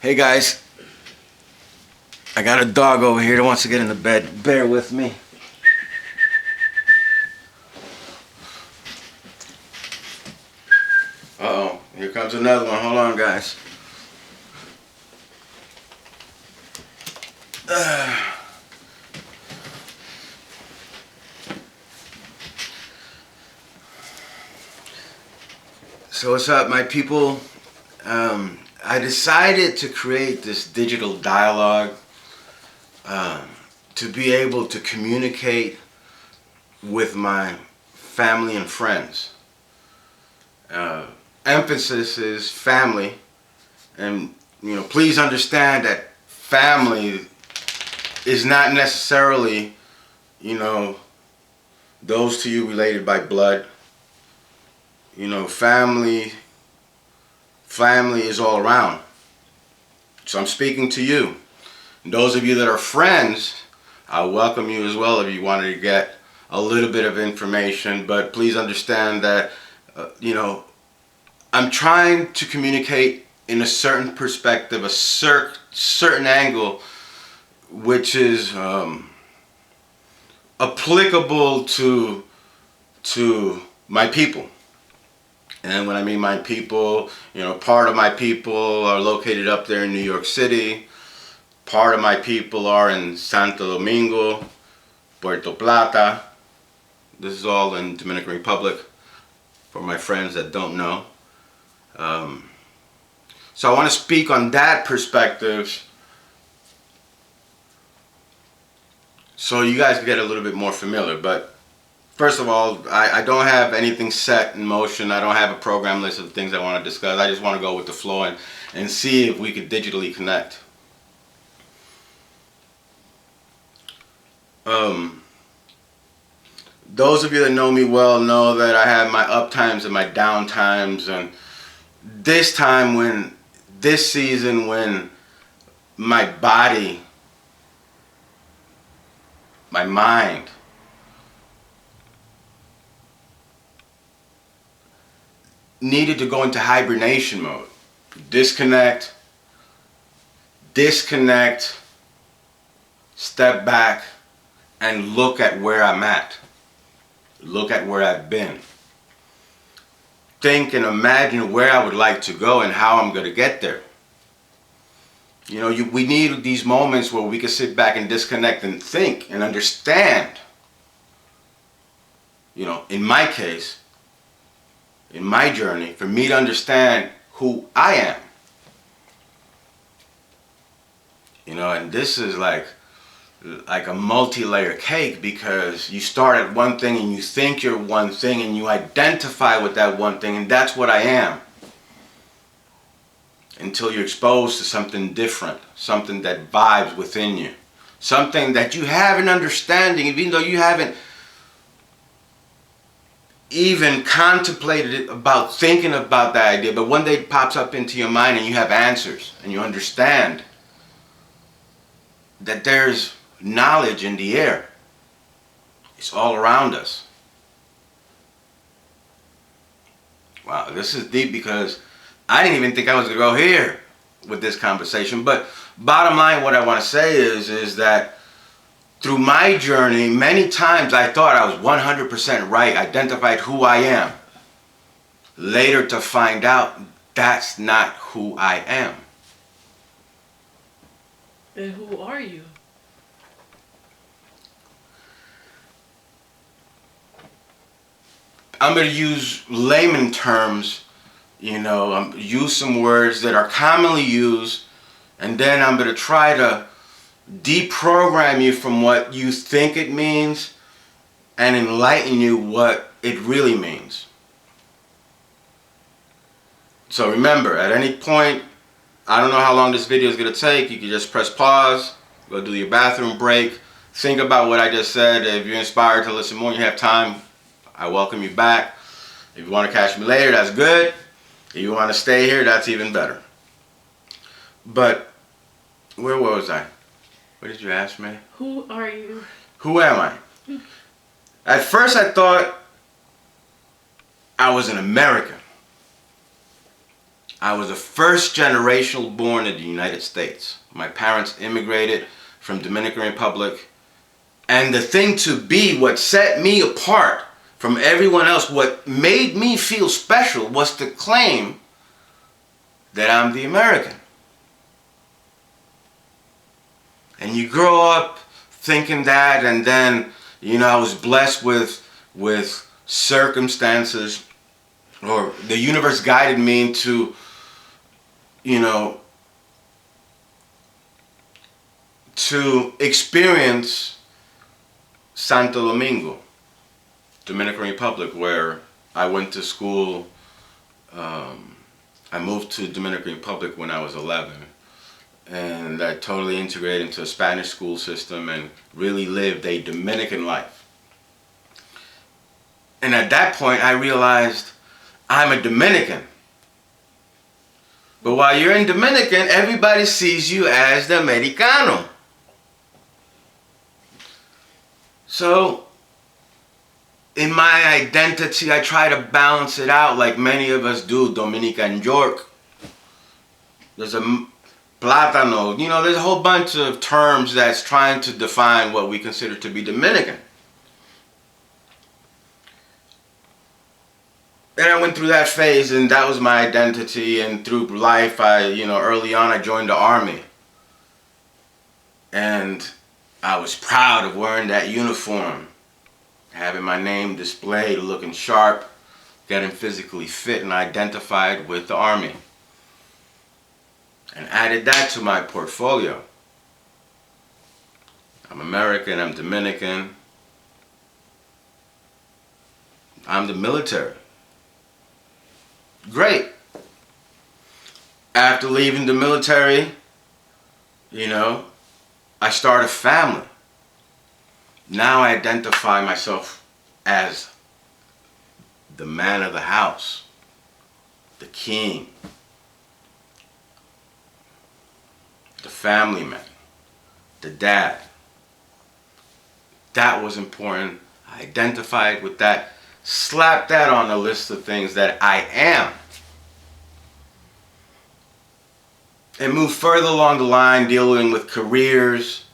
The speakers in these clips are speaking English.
Hey guys, I got a dog over here that wants to get in the bed. Bear with me. Uh-oh, here comes another one. Hold on, guys. So what's up, my people? I decided to create this digital dialogue to be able to communicate with my family and friends. Emphasis is family, and please understand that family is not necessarily those to you related by blood. Family is all around. So I'm speaking to you. And those of you that are friends, I welcome you as well if you wanted to get a little bit of information. But please understand that, I'm trying to communicate in a certain perspective, a certain angle, which is applicable to my people. And when I mean my people, part of my people are located up there in New York City. Part of my people are in Santo Domingo, Puerto Plata. This is all in Dominican Republic for my friends that don't know. So I want to speak on that perspective so you guys can get a little bit more familiar. But first of all, I don't have anything set in motion. I don't have a program list of things I want to discuss. I just want to go with the flow and see if we could digitally connect. Those of you that know me well know that I have my up times and my down times, and this season when my body, my mind, needed to go into hibernation mode. Disconnect, step back, and look at where I'm at. Look at where I've been. Think and imagine where I would like to go and how I'm going to get there. We need these moments where we can sit back and disconnect and think and understand. In my case, in my journey, for me to understand who I am. And this is like a multi-layer cake, because you start at one thing and you think you're one thing and you identify with that one thing, and that's what I am. Until you're exposed to something different, something that vibes within you, something that you have an understanding, even though you haven't even contemplated it, about thinking about that idea, but one day it pops up into your mind and you have answers and you understand that there's knowledge in the air. It's all around us. Wow, this is deep, because I didn't even think I was going to go here with this conversation. But bottom line, what I want to say is that through my journey, many times I thought I was 100% right, identified who I am. Later to find out that's not who I am. Then who are you? I'm going to use layman terms, use some words that are commonly used, and then I'm going to try to deprogram you from what you think it means and enlighten you what it really means. So remember, at any point, I don't know how long this video is going to take. You can just press pause, go do your bathroom break, think about what I just said. If you're inspired to listen more and you have time, I welcome you back. If you want to catch me later, that's good. If you want to stay here, that's even better. But where was I? What did you ask me? Who are you? Who am I? At first I thought I was an American. I was a first generation born in the United States. My parents immigrated from Dominican Republic. And the thing to be, what set me apart from everyone else, what made me feel special, was to claim that I'm the American. And you grow up thinking that, and then, I was blessed with circumstances, or the universe guided me into, to experience Santo Domingo, Dominican Republic, where I went to school. I moved to Dominican Republic when I was 11, and I totally integrated into a Spanish school system and really lived a Dominican life. And at that point, I realized I'm a Dominican. But while you're in Dominican, everybody sees you as the Americano. So, in my identity, I try to balance it out like many of us do. Dominican York. There's a plátano. There's a whole bunch of terms that's trying to define what we consider to be Dominican. And I went through that phase, and that was my identity. And through life, early on, I joined the Army. And I was proud of wearing that uniform, having my name displayed, looking sharp, getting physically fit, and identified with the Army. And added that to my portfolio. I'm American, I'm Dominican, I'm the military. Great. After leaving the military, I started a family. Now I identify myself as the man of the house, the king, the family man, the dad. That was important. I identified with that. Slap that on the list of things that I am. And move further along the line, dealing with careers.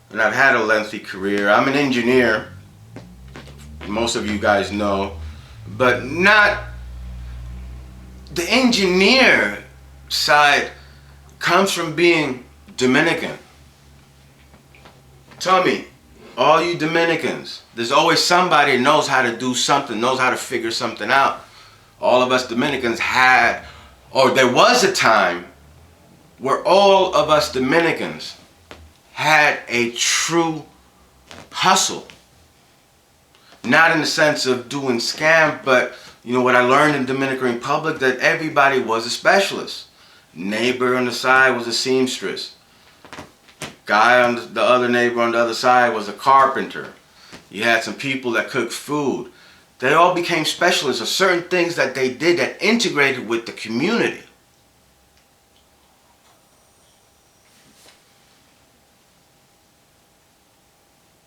And I've had a lengthy career. I'm an engineer. Most of you guys know. But not the engineer side comes from being Dominican. Tell me, all you Dominicans, there's always somebody that knows how to do something, knows how to figure something out. All of us Dominicans had, or there was a time where all of us Dominicans had a true hustle. Not in the sense of doing scam, but what I learned in Dominican Republic, that everybody was a specialist. Neighbor on the side was a seamstress. Guy on the other neighbor on the other side was a carpenter. You had some people that cooked food. They all became specialists of certain things that they did that integrated with the community.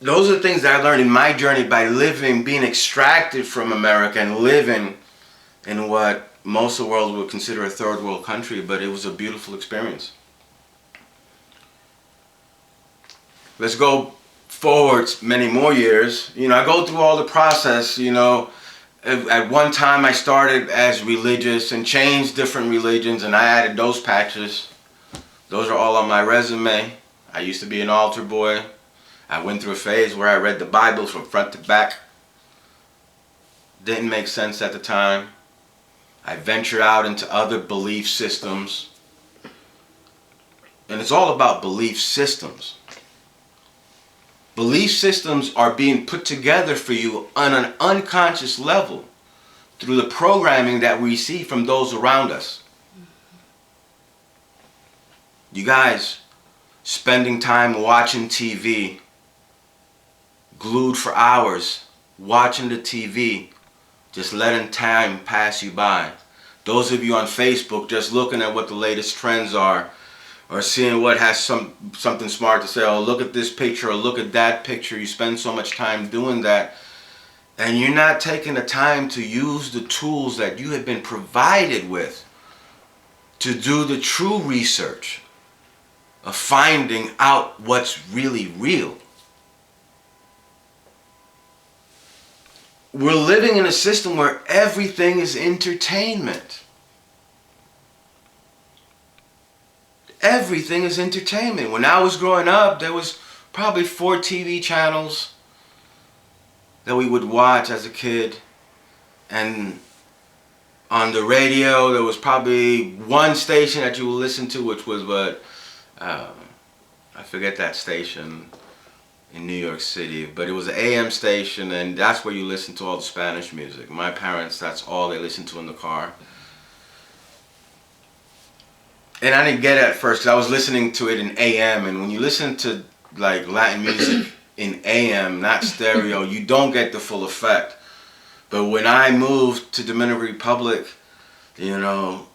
Those are the things that I learned in my journey by living, being extracted from America and living in what most of the world would consider a third world country, but it was a beautiful experience. Let's go forward many more years. I go through all the process. At one time I started as religious and changed different religions, and I added those patches. Those are all on my resume. I used to be an altar boy. I went through a phase where I read the Bible from front to back. Didn't make sense at the time. I ventured out into other belief systems. And it's all about belief systems. Belief systems are being put together for you on an unconscious level through the programming that we see from those around us. You guys spending time watching TV, glued for hours, watching the TV, just letting time pass you by. Those of you on Facebook just looking at what the latest trends are, or seeing what has something smart to say. Oh, look at this picture, or look at that picture. You spend so much time doing that, and you're not taking the time to use the tools that you have been provided with to do the true research of finding out what's really real. We're living in a system where everything is entertainment. Everything is entertainment. When I was growing up, there was probably 4 TV channels that we would watch as a kid. And on the radio, there was probably one station that you would listen to, which was I forget that station in New York City, but it was an AM station, and that's where you listen to all the Spanish music. My parents, that's all they listened to in the car. And I didn't get it at first because I was listening to it in AM, and when you listen to like Latin music in AM, not stereo, you don't get the full effect. But when I moved to Dominican Republic, you know,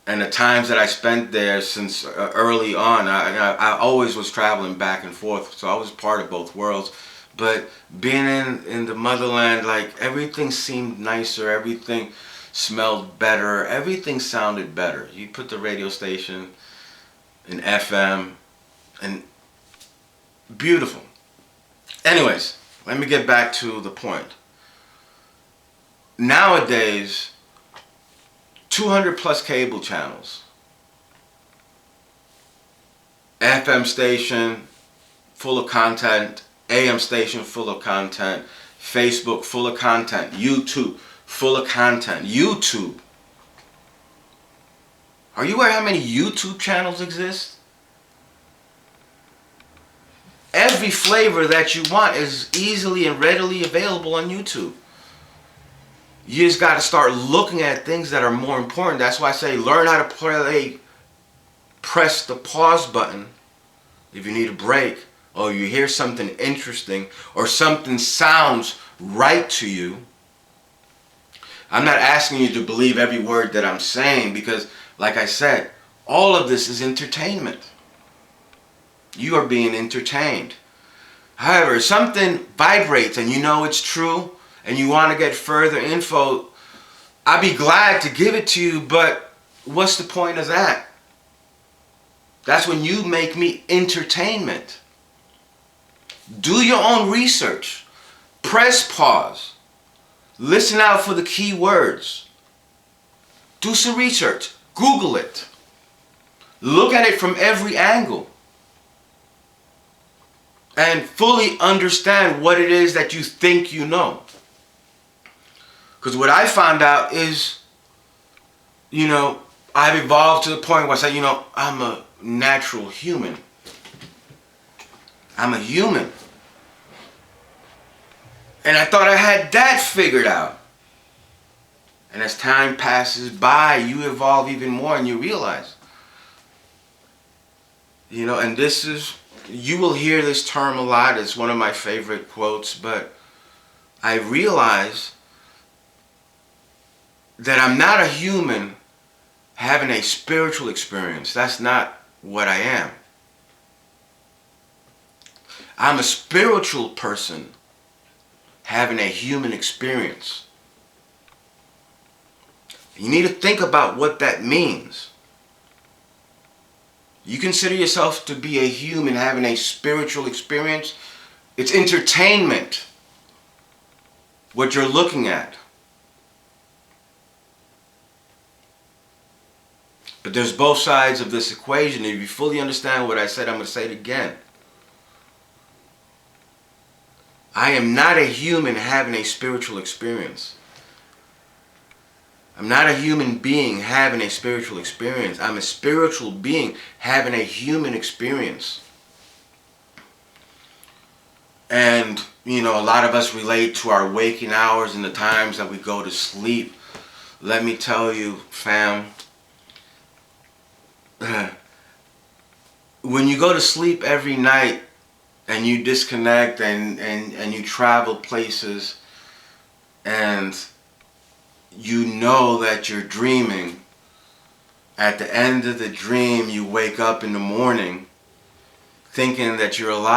and the times that I spent there since early on, I always was traveling back and forth, so I was part of both worlds. But being in the motherland, like everything seemed nicer, everything smelled better, everything sounded better. You put the radio station in FM, and beautiful. Anyways, let me get back to the point. Nowadays, 200 plus cable channels, FM station full of content, AM station full of content, Facebook full of content, YouTube full of content. YouTube. Are you aware how many YouTube channels exist? Every flavor that you want is easily and readily available on YouTube. You just got to start looking at things that are more important. That's why I say learn how to press the pause button if you need a break, or you hear something interesting, or something sounds right to you. I'm not asking you to believe every word that I'm saying because, like I said, all of this is entertainment. You are being entertained. However, if something vibrates and you know it's true, and you want to get further info, I'd be glad to give it to you, but what's the point of that? That's when you make me entertainment. Do your own research. Press pause. Listen out for the key words. Do some research. Google it. Look at it from every angle. And fully understand what it is that you think you know. Because what I found out is, you know, I've evolved to the point where I say, you know, I'm a natural human. I'm a human. And I thought I had that figured out. And as time passes by, you evolve even more and you realize, you know, and this is, you will hear this term a lot. It's one of my favorite quotes, but I realize that I'm not a human having a spiritual experience. That's not what I am. I'm a spiritual person having a human experience. You need to think about what that means. You consider yourself to be a human having a spiritual experience. It's entertainment, what you're looking at. But there's both sides of this equation. If you fully understand what I said, I'm going to say it again. I am not a human having a spiritual experience. I'm not a human being having a spiritual experience. I'm a spiritual being having a human experience. And, you know, a lot of us relate to our waking hours and the times that we go to sleep. Let me tell you, fam, when you go to sleep every night and you disconnect and you travel places and you know that you're dreaming, at the end of the dream you wake up in the morning thinking that you're alive.